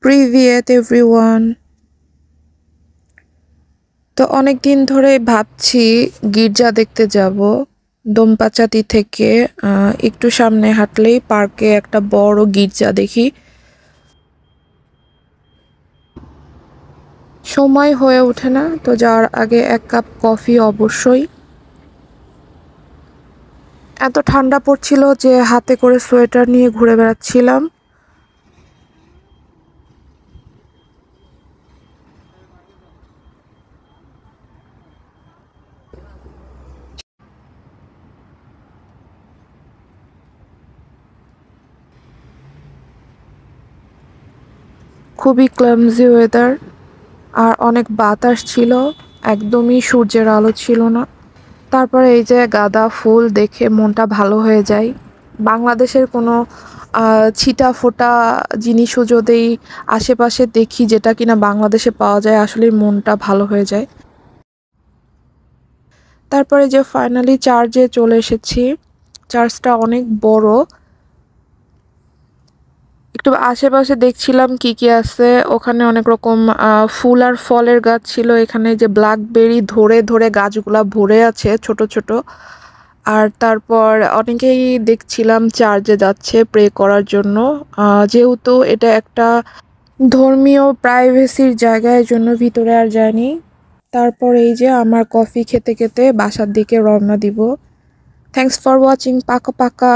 প্রিভিয়েট everyone. তো অনেক দিন ধরে ভাবছি গির্জা দেখতে যাব। দোমপাচাতি থেকে একটু সামনে হাঁটলেই পার্কে একটা বড় গির্জা দেখি। সময় হয়ে ওঠে না, তো যাওয়ার আগে এক কাপ কফি অবশ্যই। এত ঠান্ডা পড়ছিল যে হাতে করে সোয়েটার নিয়ে ঘুরে বেড়াচ্ছিলাম। খুবই ক্লামজি ওয়েদার, আর অনেক বাতাস ছিল, একদমই সূর্যের আলো ছিল না। তারপরে এই যে গাঁদা ফুল দেখে মনটা ভালো হয়ে যায়। বাংলাদেশের কোনো ছিটা ফোটা জিনিসও যদি আশেপাশে দেখি যেটা কিনা বাংলাদেশে পাওয়া যায়, আসলে মনটা ভালো হয়ে যায়। তারপরে যে ফাইনালি চার্চে চলে এসেছি। চার্চটা অনেক বড়। একটু আশেপাশে দেখছিলাম কি কি আছে। ওখানে অনেক রকম ফুল আর ফলের গাছ ছিল। এখানে যে ব্ল্যাকবেরি ধরে ধরে গাছগুলা ভরে আছে ছোট ছোট। আর তারপর অনেকেই দেখছিলাম চার্চে যাচ্ছে প্রে করার জন্য। যেহেতু এটা একটা ধর্মীয় প্রাইভেসির জায়গায়, জন্য ভিতরে আর যায়নি। তারপর এই যে আমার কফি খেতে খেতে বাসার দিকে রওনা দিব। Thanks for watching. পাকা পাকা।